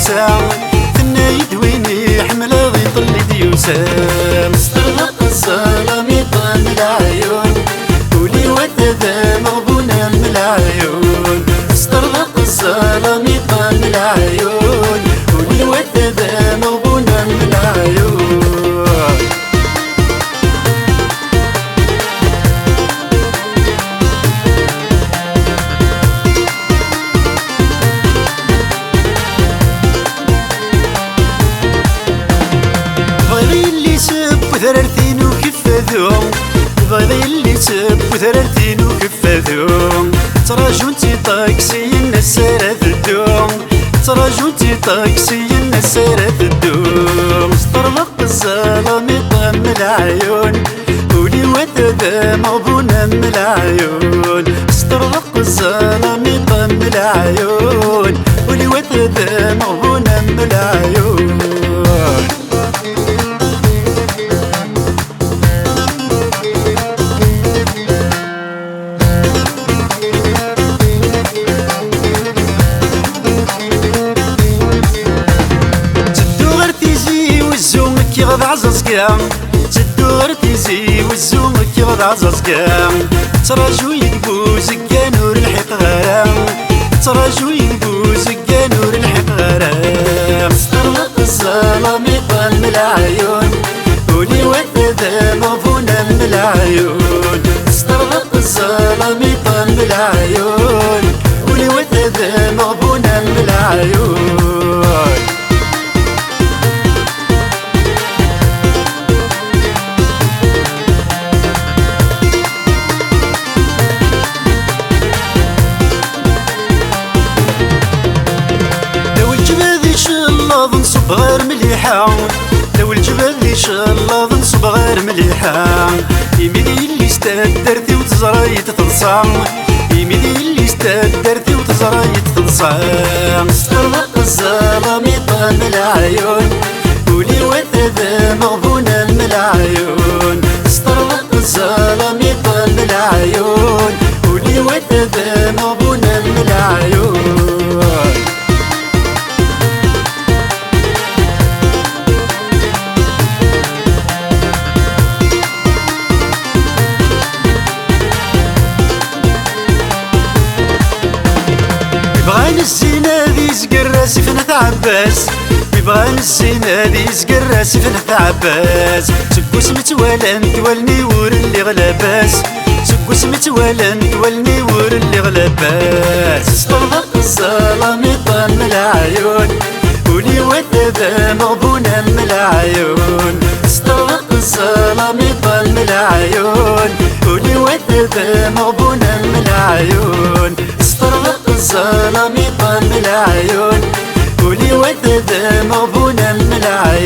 ديوسا تنايد ويني حملة ضي طلي ديوسا مستغرق الظلام يطن العيون ولي وثذا مغبونا من العيون مستغرق الظلام يطن العيون ولي وثذا مغبونا من العيون وثررتين وكفاذوم بغي اللي سب وثررتين وكفاذوم تراجونتي طاكسي الناس سارة الدوم تراجونتي طاكسي الناس سارة الدوم استرلق الظلام يطم العيون ولي وثذا مغبونا من العيون استرلق الظلام يطم العيون ولي وثذا مغبونا من العيون كيغض عزازكام تدو غير تيزي والزوم كيغض عزازكام تراجو يقبو زكا نور الحق غرام تراجو يقبو زكا نور الحق غرام استرلق الظلام يطن العيون ولي وثذا مغبونا من العيون استرلق الظلام يطن العيون ولي وثذا مغبونا من العيون نصب غير مليحة لو الجبال ذي شلاض نصب غير مليحة يميدي اللي استدرتي وتزراي تتلصام يميدي اللي استدرتي وتزراي تتلصام استرلق الظلام يطن العيون ولي وثذا مغبونا من العيون استرلق الظلام يطن العيون ولي وثذا مغبونا من العيون بغان الزينة ذي زقر راسي فنت عباس بغان الزينة ذي زقر راسي فنت عباس سكوس متوالن تولني ور اللي غلباس سكوس متوالن تولني ور اللي غلباس استرلق الظلام يطن العيون ولي وثذا مغبونا من العيون استرلق الظلام يطن العيون ولي وثذا مغبونا من العيون استرلق الظلام يطن العيون ولي وثذا مغبونا من العيون